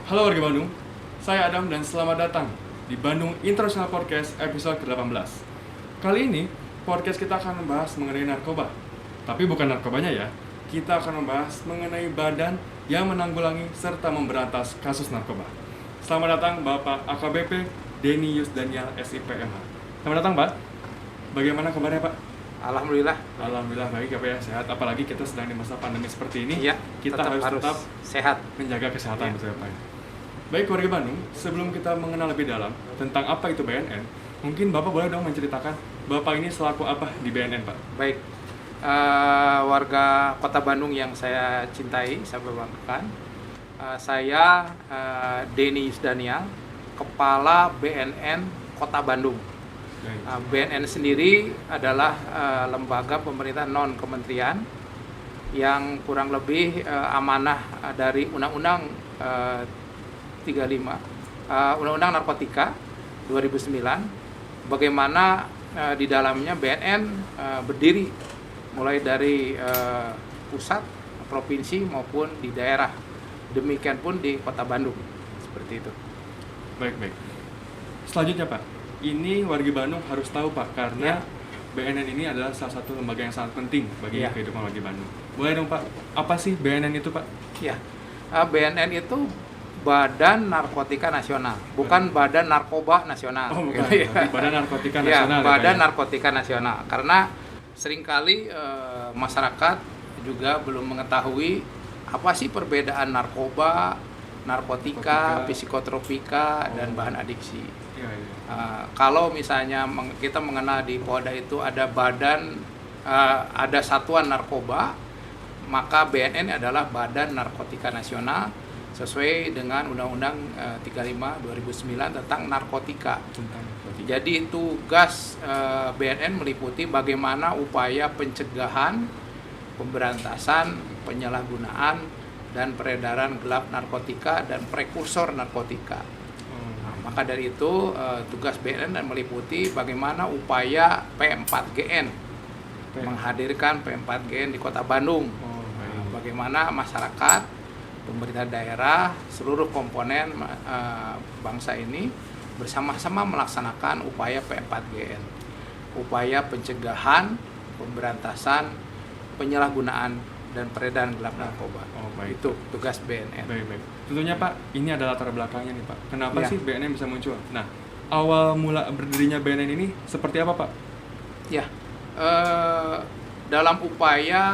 Halo warga Bandung, saya Adam dan selamat datang di Bandung International Podcast episode ke-18. Kali ini, podcast kita akan membahas mengenai narkoba. Tapi bukan narkobanya ya, kita akan membahas mengenai badan yang menanggulangi serta memberantas kasus narkoba. Selamat datang Bapak AKBP Denny Yus Daniel SIPMH. Selamat datang Pak, bagaimana kabarnya Pak? Alhamdulillah. Alhamdulillah baik ya Pak ya, sehat. Apalagi kita sedang di masa pandemi seperti ini, Iya, kita harus tetap sehat. menjaga kesehatan Iya. betul ya Pak. Baik warga Bandung, sebelum kita mengenal lebih dalam tentang apa itu BNN, mungkin Bapak boleh dong menceritakan Bapak ini selaku apa di BNN Pak? Baik. Warga Kota Bandung yang saya cintai, saya banggakan. Saya Denny Daniel, Kepala BNN Kota Bandung. BNN sendiri adalah lembaga pemerintah non kementerian yang kurang lebih amanah dari Undang-Undang 35 Undang-Undang Narkotika 2009, bagaimana di dalamnya BNN berdiri mulai dari pusat, provinsi maupun di daerah. Demikian pun di Kota Bandung, seperti itu. Baik. Selanjutnya Pak, ini warga Bandung harus tahu Pak, karena BNN ini adalah salah satu lembaga yang sangat penting bagi kehidupan warga Bandung. Boleh dong Pak, apa sih BNN itu Pak? Ya, BNN itu Badan Narkotika Nasional, bukan Badan Narkoba Nasional. Oh bukan, Badan Narkotika Ya, Nasional. Badan Narkotika Nasional. Karena seringkali masyarakat juga belum mengetahui apa sih perbedaan narkoba, narkotika, psikotropika, dan bahan adiksi. Iya. Kalau misalnya kita mengenal di Polda itu ada badan, ada satuan narkoba, maka BNN adalah Badan Narkotika Nasional sesuai dengan Undang-Undang 35 2009 tentang narkotika. Jadi tugas BNN meliputi bagaimana upaya pencegahan, pemberantasan, penyalahgunaan, dan peredaran gelap narkotika dan prekursor narkotika. Maka dari itu tugas BNN meliputi bagaimana upaya P4GN, menghadirkan P4GN di Kota Bandung. Bagaimana masyarakat, pemerintah daerah, seluruh komponen bangsa ini bersama-sama melaksanakan upaya P4GN, upaya pencegahan, pemberantasan, penyalahgunaan, dan peredaran gelap narkoba. Itu tugas BNN. Baik. Tentunya Pak, ini adalah latar belakangnya nih Pak. Kenapa sih BNN bisa muncul? Nah, awal mula berdirinya BNN ini seperti apa Pak? Ya, dalam upaya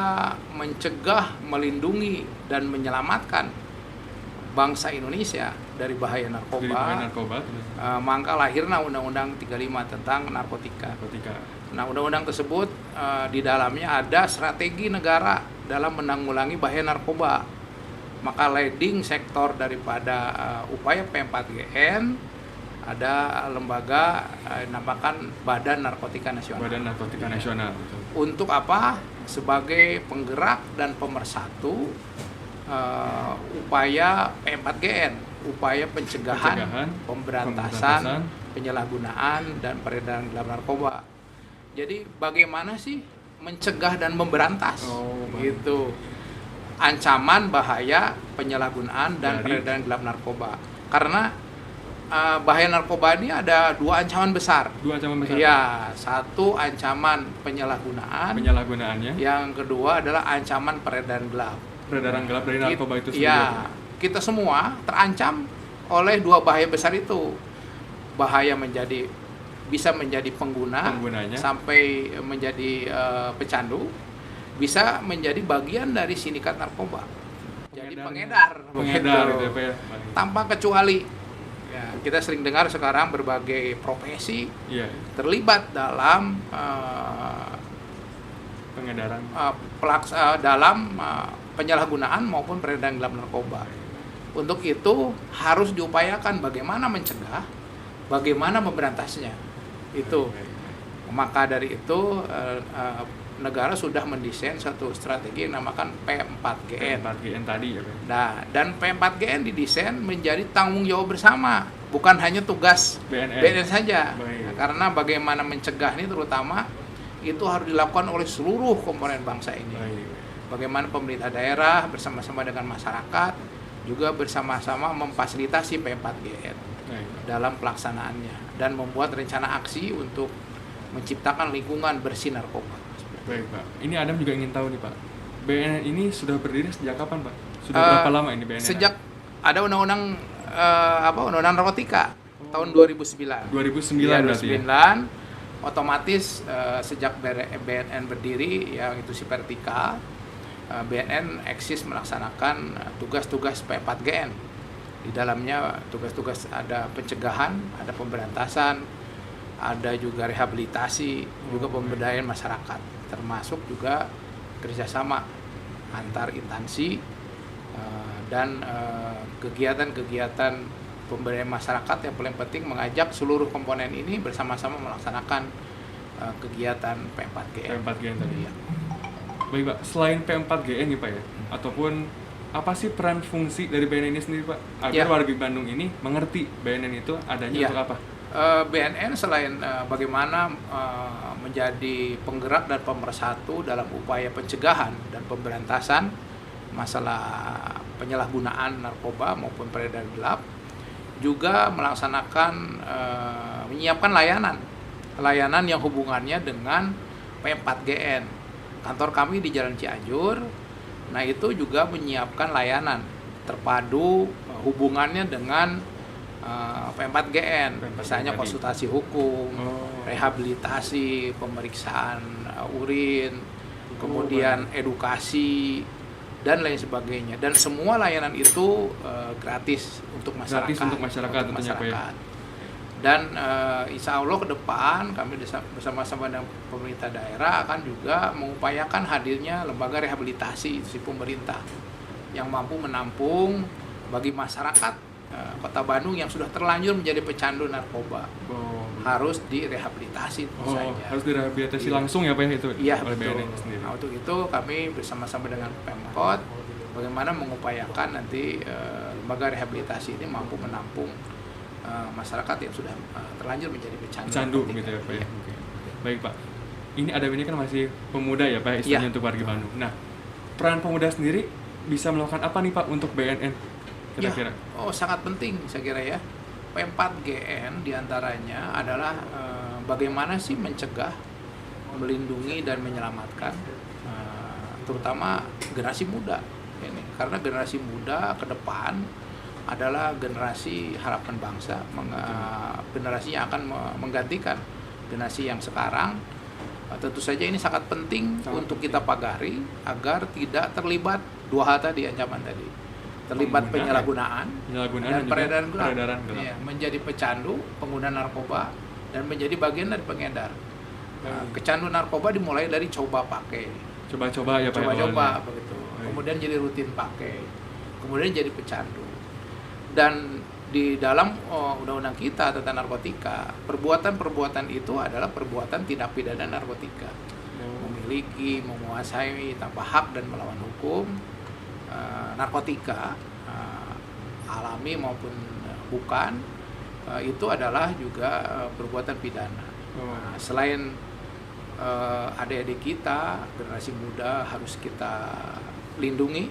mencegah, melindungi, dan menyelamatkan bangsa Indonesia dari bahaya narkoba, maka lahirlah Undang-Undang 35 tentang narkotika. Nah, undang-undang tersebut di dalamnya ada strategi negara dalam menanggulangi bahaya narkoba. Maka leading sektor daripada upaya P4GN ada lembaga dinamakan Badan Narkotika Nasional. Badan Narkotika Nasional. Untuk apa? Sebagai penggerak dan pemersatu upaya P4GN, upaya pencegahan, pemberantasan, penyalahgunaan, dan peredaran gelap narkoba. Jadi bagaimana sih mencegah dan memberantas gitu ancaman bahaya penyalahgunaan dan peredaran gelap narkoba? Karena bahaya narkoba ini ada dua ancaman besar. Ya, satu ancaman penyalahgunaannya. Yang kedua adalah ancaman peredaran gelap. Peredaran gelap dari narkoba itu sendiri. Ya, kita semua terancam oleh dua bahaya besar itu. Bahaya bisa menjadi penggunanya sampai menjadi pecandu, bisa menjadi bagian dari sindikat narkoba. Jadi pengedar gitu ya. Tanpa kecuali. Ya, kita sering dengar sekarang berbagai profesi terlibat dalam pengedaran, dalam penyalahgunaan maupun peredaran gelap narkoba. Untuk itu harus diupayakan bagaimana mencegah, bagaimana memberantasnya. Itu. Maka dari itu negara sudah mendesain satu strategi yang dinamakan P4GN. P4GN tadi ya. Nah, dan P4GN didesain menjadi tanggung jawab bersama, bukan hanya tugas BNN saja. Nah, karena bagaimana mencegah ini terutama itu harus dilakukan oleh seluruh komponen bangsa ini. Bagaimana pemerintah daerah bersama-sama dengan masyarakat juga bersama-sama memfasilitasi P4GN dalam pelaksanaannya dan membuat rencana aksi untuk menciptakan lingkungan bersih narkoba. Baik Pak, ini Adam juga ingin tahu nih Pak, BNN ini sudah berdiri sejak kapan Pak? Sudah berapa lama ini BNN? Sejak ada undang-undang undang-undang narkotika tahun 2009. 2009 ya, berarti 2009 ya? Otomatis sejak BNN berdiri yang itu si Pertika, BNN eksis melaksanakan tugas-tugas P4GN. Di dalamnya tugas-tugas ada pencegahan, ada pemberantasan, ada juga rehabilitasi, juga pemberdayaan masyarakat, termasuk juga kerjasama antar instansi dan kegiatan-kegiatan pemberdayaan masyarakat yang paling penting mengajak seluruh komponen ini bersama-sama melaksanakan kegiatan P4GN. P4GN tadi ya. Baik Pak, selain P4GN nih Pak ya, ataupun apa sih peran fungsi dari BNN ini sendiri Pak, agar warga Bandung ini mengerti BNN itu adanya untuk apa? BNN selain bagaimana menjadi penggerak dan pemersatu dalam upaya pencegahan dan pemberantasan masalah penyalahgunaan narkoba maupun peredaran gelap, juga melaksanakan menyiapkan layanan yang hubungannya dengan P4GN. Kantor kami di Jalan Cianjur, nah itu juga menyiapkan layanan terpadu hubungannya dengan P4GN, misalnya konsultasi hukum, rehabilitasi, pemeriksaan urin, kemudian edukasi dan lain sebagainya. Dan semua layanan itu gratis untuk masyarakat. Gratis untuk masyarakat, Ya. Dan insya Allah ke depan kami bersama-sama dengan pemerintah daerah akan juga mengupayakan hadirnya lembaga rehabilitasi si pemerintah yang mampu menampung bagi masyarakat Kota Bandung yang sudah terlanjur menjadi pecandu narkoba. Harus direhabilitasi saja. Harus direhabilitasi langsung ya Pak ya itu? Iya, oleh betul. BNN sendiri. Nah, untuk itu kami bersama-sama dengan Pemkot bagaimana mengupayakan nanti lembaga rehabilitasi ini mampu menampung masyarakat yang sudah terlanjur menjadi pecandu gitu ya Pak ya? Okay. Baik Pak, ini Adam ini kan masih pemuda ya Pak istilahnya untuk warga Bandung. Nah, peran pemuda sendiri bisa melakukan apa nih Pak untuk BNN? Kira-kira? Sangat penting saya kira ya. P4GN diantaranya adalah bagaimana sih mencegah, melindungi dan menyelamatkan terutama generasi muda ini. Karena generasi muda ke depan adalah generasi harapan bangsa, generasi yang akan menggantikan generasi yang sekarang. Tentu saja ini sangat penting untuk kita pagari agar tidak terlibat dua hal tadi, ancaman tadi. Terlibat penyalahgunaan dan peredaran gelap. Ya, menjadi pecandu, pengguna narkoba, dan menjadi bagian dari pengedar. Kecandu narkoba dimulai dari coba pakai. Coba-coba ya Pak. Coba-coba begitu. Kemudian jadi rutin pakai. Kemudian jadi pecandu. Dan di dalam undang-undang kita tentang narkotika, perbuatan-perbuatan itu adalah perbuatan tindak pidana narkotika. Memiliki, menguasai tanpa hak dan melawan hukum narkotika alami maupun bukan, itu adalah juga perbuatan pidana. Selain adik-adik kita, generasi muda harus kita lindungi,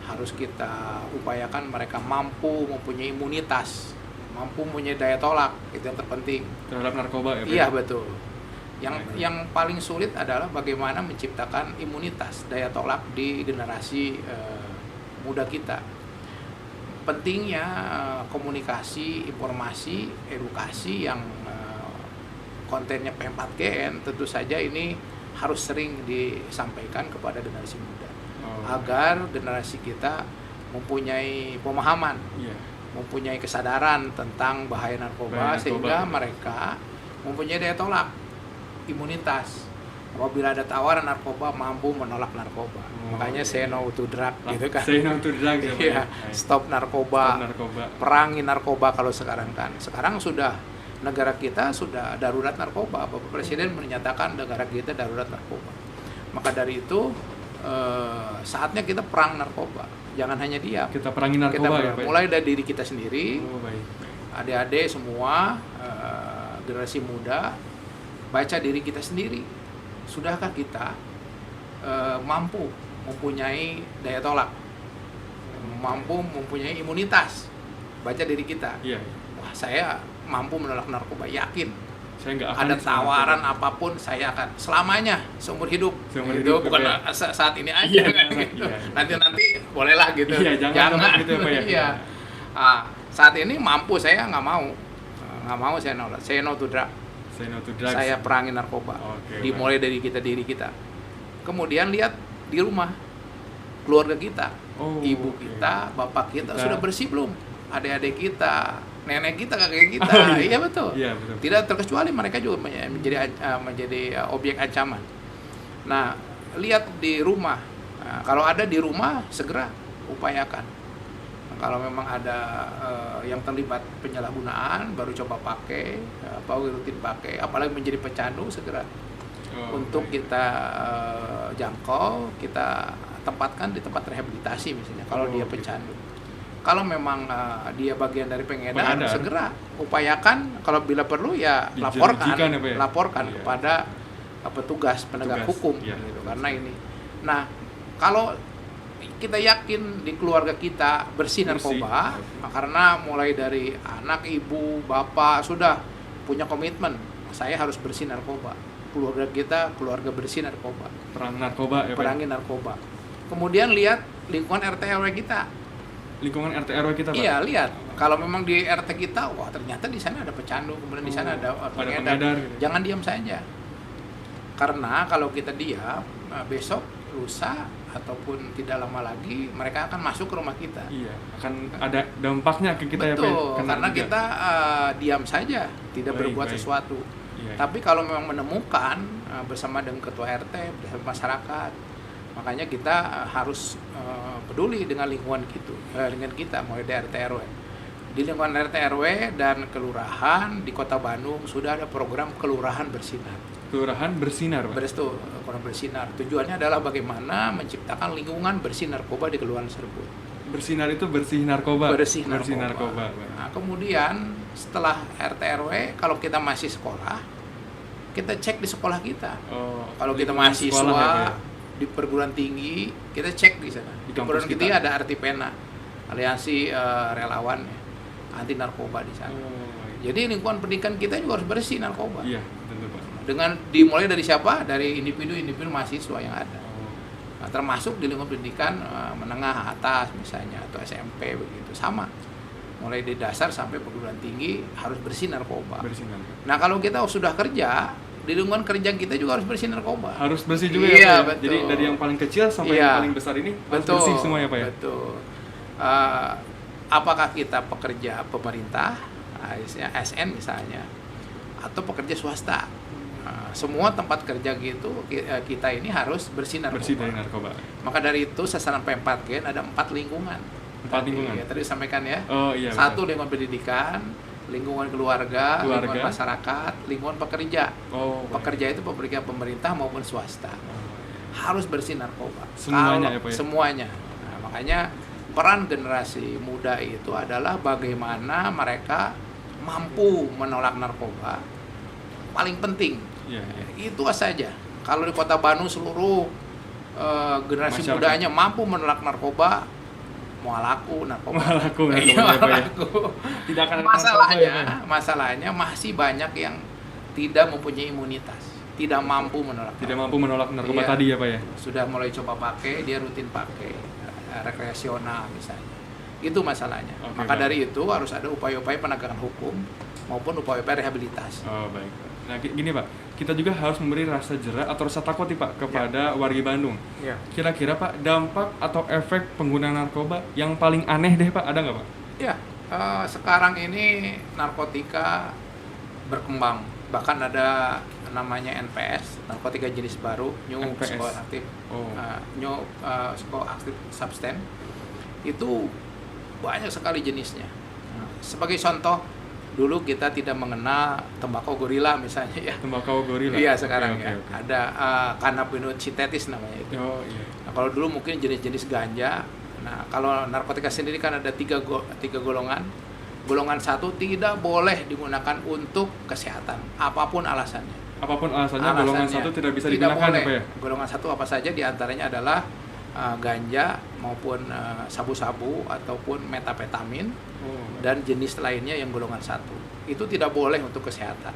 harus kita upayakan mereka mampu mempunyai imunitas, mampu mempunyai daya tolak, itu yang terpenting terhadap narkoba ya Pak? Iya betul. Yang paling sulit adalah bagaimana menciptakan imunitas, daya tolak di generasi muda kita. Pentingnya komunikasi, informasi, edukasi yang kontennya P4GN tentu saja ini harus sering disampaikan kepada generasi muda agar generasi kita mempunyai pemahaman, mempunyai kesadaran tentang bahaya narkoba sehingga mereka mempunyai daya tolak, imunitas. Apabila ada tawaran narkoba, mampu menolak narkoba. Makanya say no to drug gitu kan. Say no to drug ya. Stop narkoba. Perangi narkoba kalau sekarang kan. Sekarang sudah negara kita sudah darurat narkoba. Bapak Presiden menyatakan negara kita darurat narkoba. Maka dari itu saatnya kita perang narkoba. Jangan hanya dia. Kita perangi narkoba ya, Pak. Mulai dari diri kita sendiri. Adik-adik semua generasi muda baca diri kita sendiri. Sudahkah kita mampu mempunyai daya tolak, mampu mempunyai imunitas. Baca diri kita. Iya. Wah, saya mampu menolak narkoba, yakin. Saya nggak akan Ada tawaran apapun saya akan selamanya seumur hidup. Seumur Itu hidup, bukan ya. saat ini aja Iya, kan iya, gitu. iya. Nanti bolehlah gitu. Iya, jangan gitu ya, Pak ya. Iya. Saat ini mampu, saya nggak mau. Nggak mau saya nolak. Saya no to drug. Say no to drugs. Saya perangi narkoba. Oke, Dimulai dari diri kita. Kemudian lihat di rumah keluarga kita, Oh, ibu oke. kita, bapak kita Kita- sudah bersih belum? Adik-adik kita, nenek kita, kakek kita. Oh, iya. Iya betul. Iya, betul. Tidak terkecuali mereka juga menjadi objek ancaman. Nah, lihat di rumah. Nah, kalau ada di rumah segera upayakan. Nah, kalau memang ada yang terlibat penyalahgunaan, baru coba pakai, rutin pakai, apalagi menjadi pecandu segera untuk baik. kita jangkau, kita tempatkan di tempat rehabilitasi misalnya kalau dia Oke. pecandu. Kalau memang dia bagian dari pengedar, Pengedar. segera upayakan, kalau bila perlu ya Dijerujikan laporkan, ya, Pak, ya? laporkan Iya. kepada petugas penegak Petugas, hukum iya. gitu, karena ini. Nah, kalau kita yakin di keluarga kita bersih Bersih. narkoba, karena mulai dari anak, ibu, bapak sudah punya komitmen, saya harus bersih narkoba. Keluarga kita keluarga bersih narkoba, Perang narkoba ya, Pak. perangi narkoba. Kemudian lihat lingkungan RT RW kita. Lingkungan RT RW kita, Pak. Iya, lihat. Kalau memang di RT kita, wah ternyata di sana ada pecandu, kemudian di sana ada pengedar. pengedar gitu. Jangan diam saja. Karena kalau kita diam, besok, lusa ataupun tidak lama lagi mereka akan masuk ke rumah kita. Iya, akan ada dampaknya ke kita ya, Pak. Betul, Kena karena juga. kita diam saja, tidak Baik, berbuat baik. sesuatu. Iya. Tapi kalau memang menemukan bersama dengan ketua RT, bersama masyarakat, makanya kita harus peduli dengan lingkungan dengan kita, mulai dari RT RW. Di lingkungan RT RW dan kelurahan di Kota Bandung sudah ada program Kelurahan Bersinar. Kelurahan bersinar, Pak. Kelurahan Bersinar. Tujuannya adalah bagaimana menciptakan lingkungan bersih narkoba di kelurahan tersebut. Bersinar itu bersih narkoba. Bersih narkoba, Pak. Nah, kemudian setelah RT RW, kalau kita masih sekolah, kita cek di sekolah kita. Oh, Kalau kita lingkungan mahasiswa sekolah ya, Pak, ya? di perguruan tinggi, kita cek di sana. Di Di kampus perguruan tinggi kita. ada Artipena, aliansi relawan anti narkoba di sana. Oh, baik. Jadi lingkungan pendidikan kita juga harus bersih narkoba. Iya, tentu, Pak. Dengan dimulai dari siapa? Dari individu-individu mahasiswa yang ada. Oh, Nah, termasuk di lingkungan pendidikan menengah atas misalnya atau SMP begitu sama. Mulai dari dasar sampai perguruan tinggi harus bersih narkoba. bersinar, Pak. Nah, kalau kita sudah kerja, di lingkungan kerja kita juga harus bersih narkoba. Harus bersih juga Iya, ya, Pak. Ya? betul. Jadi dari yang paling kecil sampai Iya. yang paling besar ini harus Betul. bersih semua ya, Pak ya. Betul. Apakah kita pekerja pemerintah, ASN misalnya, atau pekerja swasta? Semua tempat kerja gitu kita ini harus bersih narkoba. Bersih dari narkoba. Maka dari itu sasaran P4G ada 4 lingkungan. Empat lingkungan. Tadi disampaikan ya. Oh iya. Satu betul. lingkungan pendidikan, lingkungan keluarga, lingkungan masyarakat, lingkungan pekerja. Oh, baik. Pekerja itu pemerintah maupun swasta. Harus bersih narkoba. Semuanya ya, Pak ya? Semuanya. Nah, makanya peran generasi muda itu adalah bagaimana mereka mampu menolak narkoba. Paling penting. Iya, iya. Itu saja. Kalau di Kota Bandung seluruh generasi Masyarakat. mudanya mampu menolak narkoba, mau laku narkoba. Mau laku Iya, narkoba ya, Pak ya? laku. Tidak akan ada Masalahnya, narkoba ya, Pak? masalahnya masih banyak yang tidak mempunyai imunitas, tidak mampu menolak. Tidak mampu menolak narkoba Iya. tadi ya, Pak ya. Sudah mulai coba pakai, dia rutin pakai, rekreasional misalnya. Itu masalahnya. Oke, Maka Pak. dari itu harus ada upaya-upaya penegakan hukum maupun upaya-upaya rehabilitasi. Oh, baik. Nah, gini, Pak. Kita juga harus memberi rasa jerak atau rasa takut nih, Pak, kepada warga Bandung. Ya. Kira-kira, Pak, dampak atau efek penggunaan narkoba yang paling aneh deh, Pak, ada nggak, Pak? Ya, sekarang ini narkotika berkembang. Bahkan ada namanya NPS, narkotika jenis baru, New NPS. Psychoactive, Oh. New Psychoactive Substance. Itu banyak sekali jenisnya. Sebagai contoh, dulu kita tidak mengenal tembakau gorila misalnya ya. Tembakau gorila. Iya sekarang Oke, ya. oke. Ada cannabinoid sintetis namanya itu. Oh, iya. Nah, kalau dulu mungkin jenis-jenis ganja. Nah, kalau narkotika sendiri kan ada tiga golongan. Golongan 1 tidak boleh digunakan untuk kesehatan, apapun alasannya. Apapun alasannya, golongan 1 tidak bisa digunakan boleh. apa ya? Golongan 1 apa saja diantaranya adalah ganja maupun sabu-sabu ataupun metapetamin dan jenis lainnya yang golongan 1. Itu tidak boleh untuk kesehatan.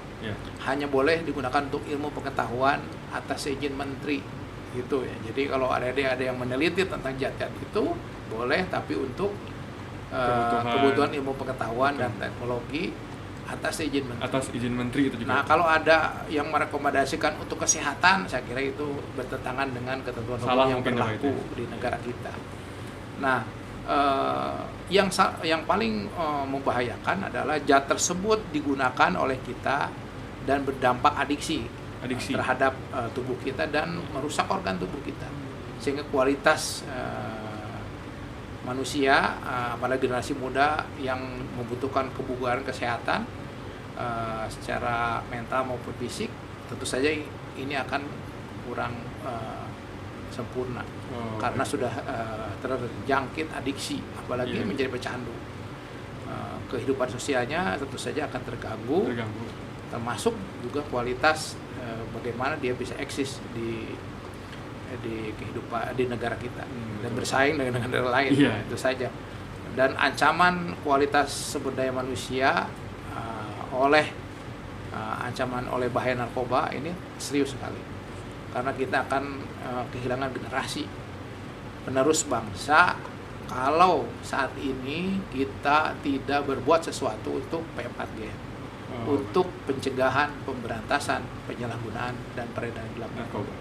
Hanya boleh digunakan untuk ilmu pengetahuan atas izin menteri. Gitu ya. Jadi kalau ada yang meneliti tentang zat-zat itu boleh, tapi untuk kebutuhan ilmu pengetahuan dan teknologi atas izin menteri. Atas izin menteri itu juga. Nah, kalau ada yang merekomendasikan untuk kesehatan, saya kira itu bertentangan dengan ketentuan hukum yang berlaku di negara kita. Nah, yang paling membahayakan adalah zat tersebut digunakan oleh kita dan berdampak adiksi. Terhadap tubuh kita dan merusak organ tubuh kita, sehingga kualitas manusia, apalagi generasi muda yang membutuhkan kebugaran kesehatan secara mental maupun fisik, tentu saja ini akan kurang sempurna karena sudah terjangkit adiksi, apalagi menjadi pecandu. Kehidupan sosialnya tentu saja akan terganggu. Termasuk juga kualitas bagaimana dia bisa eksis di kehidupan di negara kita dan bersaing dengan negara lain. Itu saja. Dan ancaman kualitas sumber daya manusia ancaman oleh bahaya narkoba ini serius sekali, karena kita akan kehilangan generasi penerus bangsa kalau saat ini kita tidak berbuat sesuatu untuk P4G, untuk pencegahan, pemberantasan penyalahgunaan dan peredaran gelap narkoba.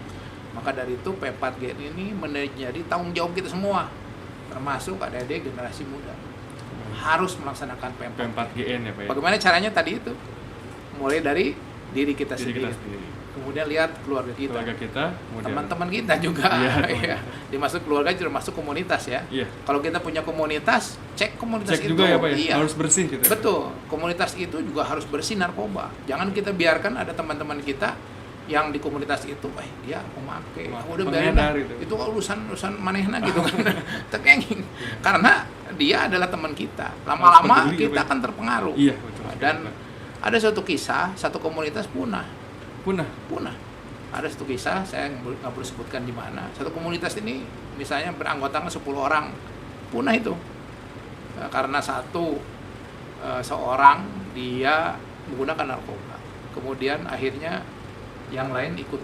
Maka dari itu P4G ini menjadi tanggung jawab kita semua, termasuk adik-adik generasi muda, harus melaksanakan P4GN ya Pak ya? Bagaimana caranya tadi itu? Mulai dari diri kita sendiri. Kemudian lihat keluarga kita, teman-teman kita juga. Dimasuk keluarga juga masuk komunitas ya. Kalau kita punya komunitas, cek komunitas itu juga ya Pak ya? Harus bersih gitu. Betul, komunitas itu juga harus bersih narkoba. Jangan kita biarkan ada teman-teman kita yang di komunitas itu, dia memakai, udah biarin itu urusan manehna gitu kan, tekenging. Karena dia adalah teman kita. Lama-lama kita akan terpengaruh. Dan ada suatu kisah, satu komunitas punah. Ada satu kisah, saya nggak perlu sebutkan di mana. Satu komunitas ini misalnya beranggotakan 10 orang, punah itu karena seorang dia menggunakan narkoba. Kemudian akhirnya yang lain ikut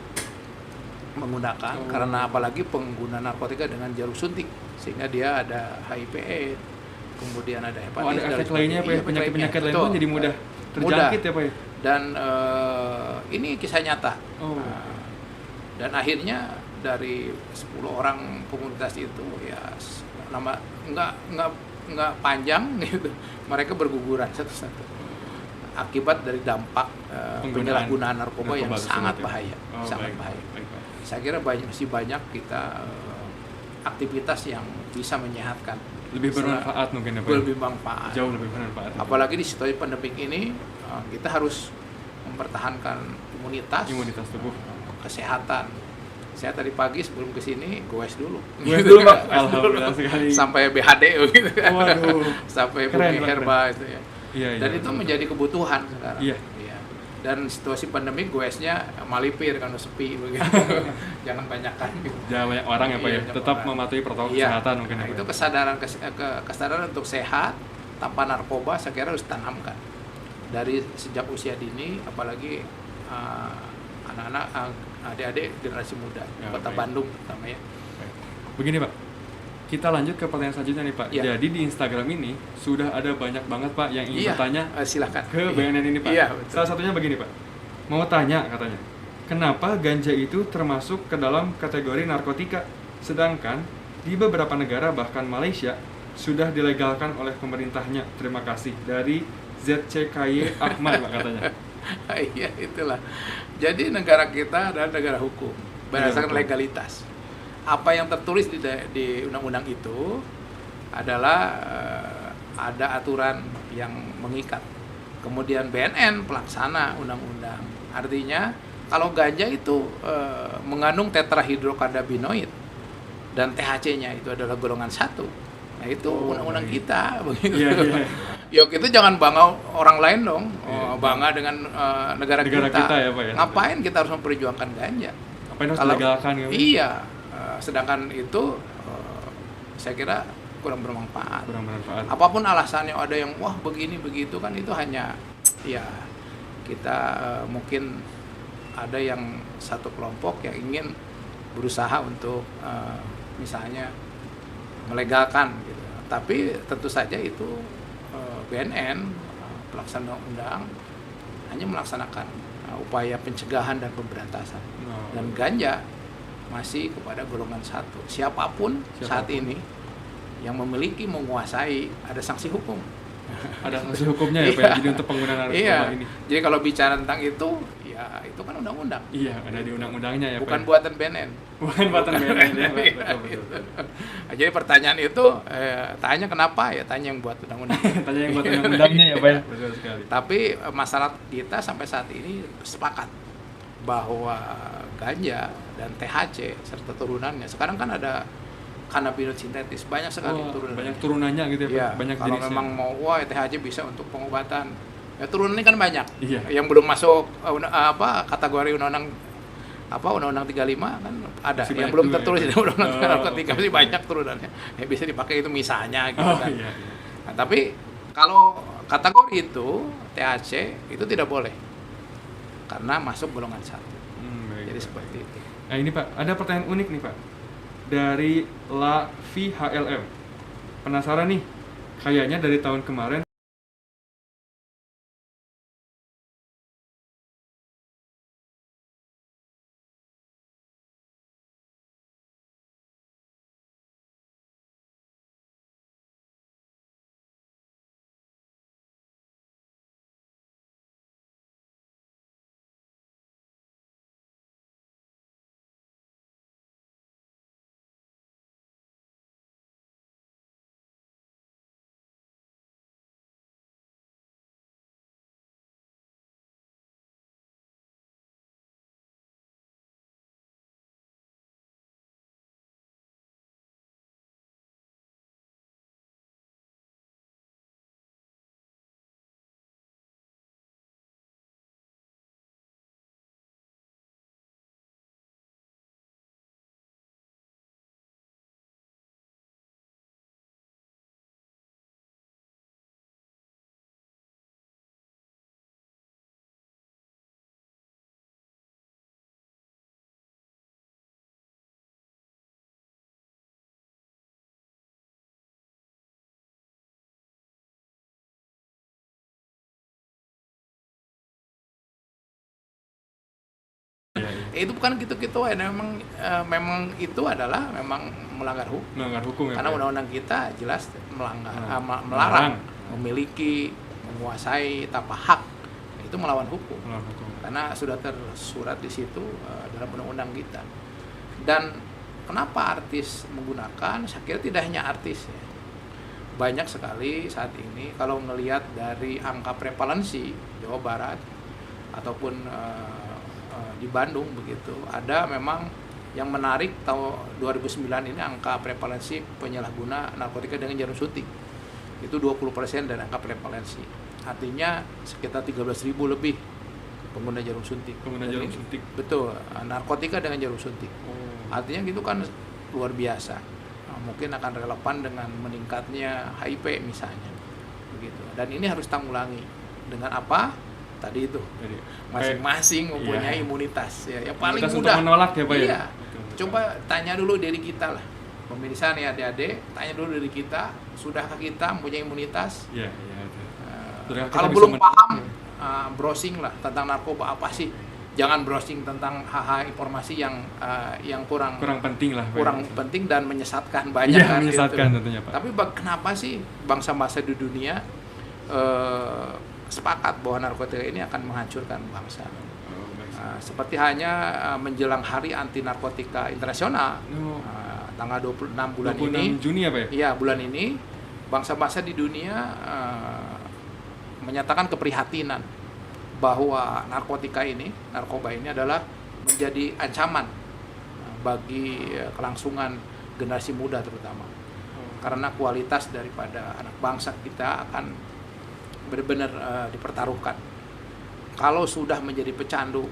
menggunakan karena apalagi pengguna narkotika dengan jalur suntik, sehingga dia ada HIV, kemudian ada hepatitis. Ada efek lainnya Pak ya? Penyakit lain pun jadi mudah terjangkit ya Pak ya? Dan ini kisah nyata. Dan akhirnya dari 10 orang komunitas itu ya nggak panjang gitu, mereka berguguran satu-satu akibat dari dampak penyalahgunaan narkoba yang sangat bahaya. Bahaya. Saya kira masih banyak kita aktivitas yang bisa menyehatkan. Lebih bermanfaat mungkin ya Pak? Lebih bermanfaat. Jauh lebih bermanfaat. Apalagi di situasi pandemik ini, kita harus mempertahankan imunitas tubuh, kesehatan. Saya tadi pagi sebelum kesini goes dulu. Pak. Alhamdulillah sekali. Sampai BHD gitu kan. Waduh. Sampai bumi herba itu ya. Dan itu menjadi kebutuhan sekarang. Dan situasi pandemi goesnya malipir karena sepi begitu. Jangan banyakkan gitu. Jangan banyak orang ya Pak ya. Tetap mematuhi protokol kesehatan mungkin. Itu kesadaran untuk sehat tanpa narkoba saya kira harus tanamkan dari sejak usia dini, apalagi anak-anak, adik-adik generasi muda Kota Bandung terutama ya. Begini Pak, kita lanjut ke pertanyaan selanjutnya nih Pak. Jadi di Instagram ini sudah ada banyak banget Pak yang ingin bertanya silahkan ke BNN ini Pak. Salah satunya begini Pak, mau tanya katanya, kenapa ganja itu termasuk ke dalam kategori narkotika, sedangkan di beberapa negara bahkan Malaysia sudah dilegalkan oleh pemerintahnya. Terima kasih, dari ZCKY Ahmad Pak katanya. Iya, itulah. Jadi negara kita adalah negara hukum berdasarkan legalitas. Apa yang tertulis di undang-undang itu adalah ada aturan yang mengikat. Kemudian BNN pelaksana undang-undang. Artinya kalau ganja itu mengandung tetrahidrokannabinoid dan THC-nya itu adalah golongan 1. Nah itu undang-undang kita begitu. Ya kita jangan bangga orang lain dong. Bangga dengan negara kita. Ya, Pak, ya? Ngapain kita harus memperjuangkan ganja? Ngapain harus dilegalkan ya? Iya. Sedangkan itu saya kira kurang bermanfaat. Apapun alasannya, ada yang wah begini begitu kan, itu hanya ya kita mungkin ada yang satu kelompok yang ingin berusaha untuk misalnya melegalkan gitu. Tapi tentu saja itu BNN pelaksana undang hanya melaksanakan upaya pencegahan dan pemberantasan. Dan ganja masih kepada golongan 1. Siapapun saat ini yang memiliki, menguasai, ada sanksi hukum. Ada sanksi hukumnya ya Pak, jadi untuk pengguna narkoba ini. Jadi kalau bicara tentang itu, ya itu kan undang-undang. Iya, ada di undang-undangnya ya Pak. Bukan buatan BNN. Bukan buatan BNN ya Pak, betul. Jadi pertanyaan itu, tanya kenapa, ya tanya yang buat undang-undang. Tanya yang buat undang-undangnya ya Pak. Betul sekali. Tapi masalah kita sampai saat ini sepakat bahwa ganja dan THC serta turunannya, sekarang kan ada kanabinoid sintetis, banyak sekali turunannya. Banyak turunannya gitu ya, banyak kalau jenisnya. memang mau THC bisa untuk pengobatan, ya turunannya kan banyak. Iya. Yang belum masuk kategori undang-undang 35 kan ada, masih yang belum tertulis di undang-undang narkotika, masih banyak turunannya. Ya bisa dipakai itu misalnya gitu kan. Iya. Nah, tapi kalau kategori itu THC itu tidak boleh karena masuk golongan 1. Jadi seperti itu. Nah ini Pak, ada pertanyaan unik nih Pak dari La VHLM. Penasaran nih, kayaknya dari tahun kemarin Itu bukan gitu-gitu aja, memang itu adalah memang melanggar hukum. Melanggar hukum ya. Karena undang-undang kita jelas melarang memiliki, menguasai tanpa hak. Itu melawan hukum. Karena sudah tersurat di situ dalam undang-undang kita. Dan kenapa artis menggunakan? Saya kira tidak hanya artis ya. Banyak sekali saat ini kalau melihat dari angka prevalensi Jawa Barat ataupun di Bandung begitu, ada memang yang menarik tahun 2009 ini angka prevalensi penyalahguna narkotika dengan jarum suntik itu 20% dari angka prevalensi, artinya sekitar 13.000 lebih pengguna jarum suntik. Betul, narkotika dengan jarum suntik. Artinya gitu kan luar biasa. Mungkin akan relevan dengan meningkatnya HIV misalnya begitu, dan ini harus tanggulangi dengan apa? Tadi itu masing-masing mempunyai imunitas ya, yang paling mudah menolak ya Pak ya. Coba tanya dulu dari kita lah, pemirsa nih adik-adik, tanya dulu dari kita, sudahkah kita mempunyai imunitas? Kalau belum paham, browsing lah tentang narkoba apa sih. Jangan browsing tentang hal-hal informasi yang kurang penting lah, kurang penting dan menyesatkan banyak kan. Menyesatkan tentunya Pak. Tapi kenapa sih bangsa-bangsa di dunia sepakat bahwa narkotika ini akan menghancurkan bangsa? Seperti hanya menjelang Hari Anti Narkotika Internasional, tanggal 26 bulan 26 ini. Juni ya Pak ya? Iya, bulan ini bangsa-bangsa di dunia menyatakan keprihatinan bahwa narkoba ini adalah menjadi ancaman bagi kelangsungan generasi muda terutama. Karena kualitas daripada anak bangsa kita akan benar-benar dipertaruhkan. Kalau sudah menjadi pecandu,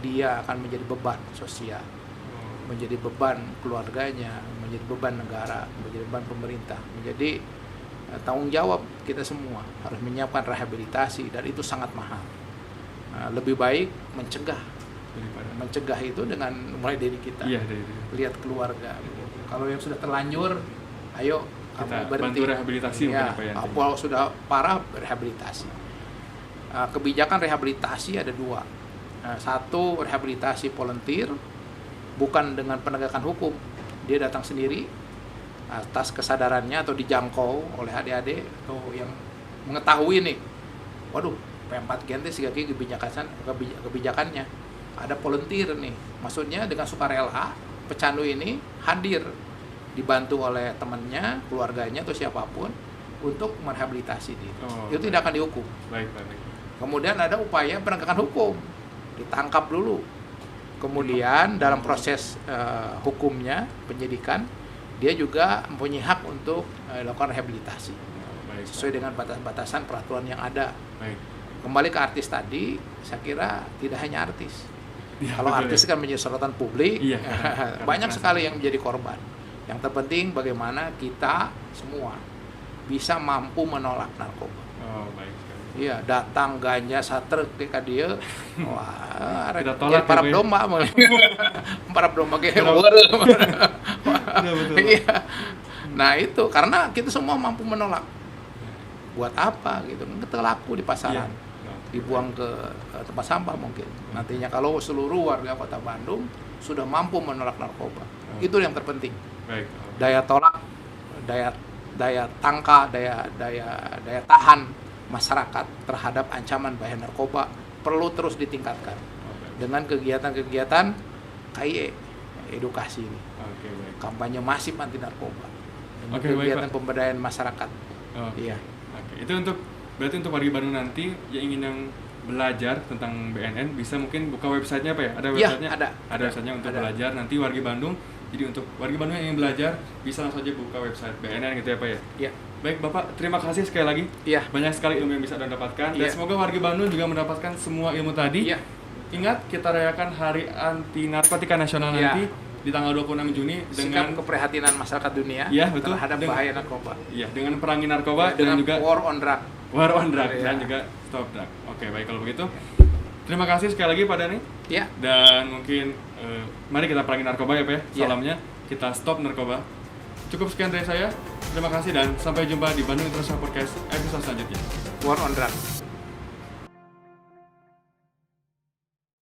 dia akan menjadi beban sosial menjadi beban keluarganya, menjadi beban negara, menjadi beban pemerintah, menjadi tanggung jawab kita semua harus menyiapkan rehabilitasi, dan itu sangat mahal. Lebih baik mencegah itu dengan mulai dari kita, lihat keluarga. Kalau yang sudah terlanjur, ayo kita kamu berhenti. Bantu rehabilitasi Ya, mungkin Pak kalau sudah parah, rehabilitasi. Kebijakan rehabilitasi ada dua. Satu, rehabilitasi volunteer, bukan dengan penegakan hukum. Dia datang sendiri atas kesadarannya atau dijangkau oleh adik-adik atau yang mengetahui nih, waduh, P4 Gente sih kebijakannya ada volunteer nih, maksudnya dengan sukarela pecandu ini hadir, dibantu oleh temannya, keluarganya atau siapapun untuk merehabilitasi dia. Itu tidak akan dihukum. Baik. Kemudian ada upaya penegakan hukum, ditangkap dulu, kemudian dalam proses hukumnya, penyidikan, dia juga mempunyai hak untuk melakukan rehabilitasi sesuai dengan batas-batasan peraturan yang ada. Kembali ke artis tadi, saya kira tidak hanya artis. Kalau artis kan menjadi sorotan publik, banyak sekali yang menjadi korban. Yang terpenting bagaimana kita semua bisa mampu menolak narkoba. Iya, datang ganja satrek ke dia, wah, kita tolak para domba, para domba kayak iya. Nah itu karena kita semua mampu menolak. Buat apa gitu? Kita laku di pasaran, dibuang ke tempat sampah mungkin. Nantinya kalau seluruh warga Kota Bandung sudah mampu menolak narkoba, itu yang terpenting. Daya tolak, daya tangka, daya tahan masyarakat terhadap ancaman bahaya narkoba perlu terus ditingkatkan dengan kegiatan-kegiatan KIE, edukasi ini, kampanye masif anti narkoba, kegiatan pemberdayaan masyarakat. Iya. Itu berarti untuk warga Bandung nanti yang ingin belajar tentang BNN bisa mungkin buka websitenya Pak ya? Ada websitenya? Ada websitenya untuk belajar. Nanti warga Bandung, jadi untuk warga Bandung yang ingin belajar bisa langsung aja buka website BNN gitu ya Pak ya? Iya. Baik Bapak, terima kasih sekali lagi. Iya. Banyak sekali ilmu yang bisa Anda dapatkan. Dan semoga warga Bandung juga mendapatkan semua ilmu tadi. Iya. Ingat, kita rayakan Hari Anti Narkotika Nasional nanti di tanggal 26 Juni dengan sikap keprihatinan masyarakat dunia terhadap bahaya narkoba. Iya, dengan perangi narkoba dan juga war on drug dan juga stop drug. Oke, baik kalau begitu. Terima kasih sekali lagi Pak Dhani. Iya. Dan mungkin mari kita perangi narkoba ya Pak ya. Salamnya kita stop narkoba. Cukup sekian dari saya. Terima kasih dan sampai jumpa di Bandung International Podcast episode selanjutnya. War on drug.